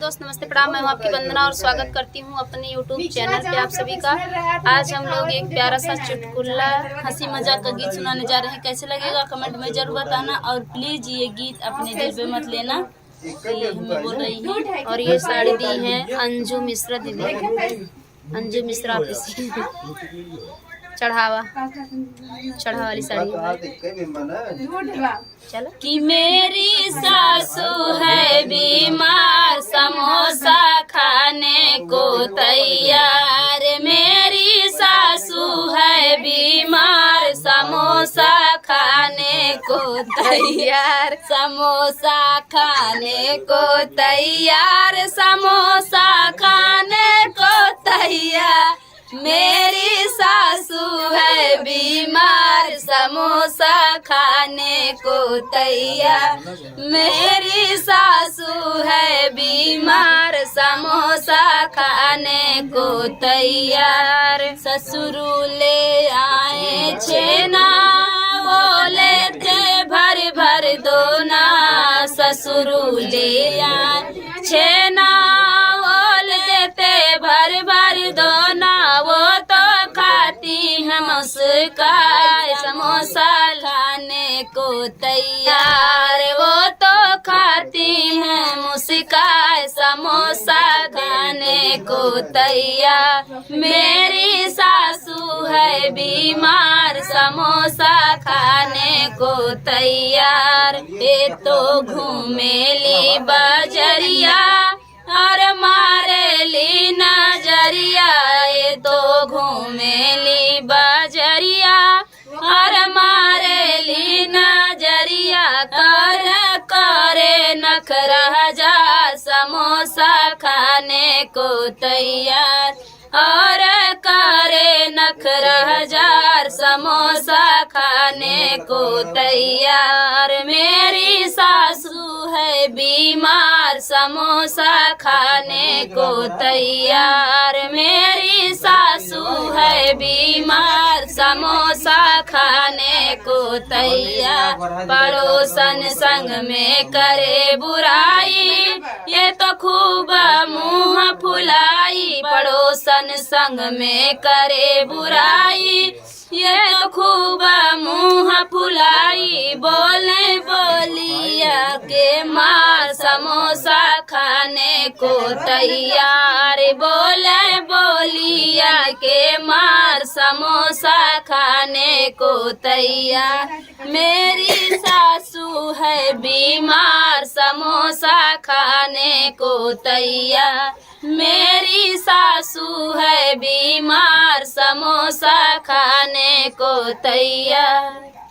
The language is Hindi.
दोस्त नमस्ते प्रणाम। मैं हूं आपकी वंदना और स्वागत करती हूं अपने यूट्यूब चैनल पे आप सभी का। आज हम लोग एक प्यारा सा चुटकुला हंसी मजाक का गीत सुनाने जा रहे हैं। कैसे लगेगा कमेंट में जरूर बताना और प्लीज ये गीत अपने दिल पे मत लेना। ये हमें बोल रही है और ये साड़ी दी है अंजू मिश्रा दीदी, अंजू मिश्रा चढ़ावा वाली साड़ी। चलो कि मेरी सासू है बीमार समोसा खाने को तैयार, मेरी सासू है बीमार समोसा खाने को तैयार, समोसा खाने को तैयार, समोसा खाने को तैयार। मेरी सासू है बीमार समोसा खाने को तैयार, मेरी सासू है बीमार समोसा खाने को तैयार। ससुर ले आए छेना बोले थे भर भर दोना, ससुर ले आए छेना बोले थे भर भर दोना, वो तो खाती है मुस्कान समोसा खाने को तैयार, वो तो खाती है मुस्कान समोसा खाने को तैयार। मेरी सासू है बीमार समोसा खाने को तैयार। ये तो घूमेली बजरिया और मारे ली नजरिया, ये तो घूमेली बजरिया और मारे ली नजरिया। करे नखरा जा समोसा खाने को तैयार, और करे नखरा हजार समोसा खाने को तैयार। मेरी सासू है बीमार समोसा खाने को तैयार, मेरी सासू है बीमार समोसा खाने को तैयार। पड़ोसन संग में करे बुराई, ये तो खूब मुँह फुलाई, पड़ोसन संग में करे बुराई, ये तो खूब मुँह फुलाई। बोले बोलिया के मार समोसा खाने को तैयार, बोले बोलिया के मार समोसा खाने को तैयार। मेरी सासू है बीमार समोसा खाने को तैयार, मेरी सासू है बीमार समोसा खाने को तैयार।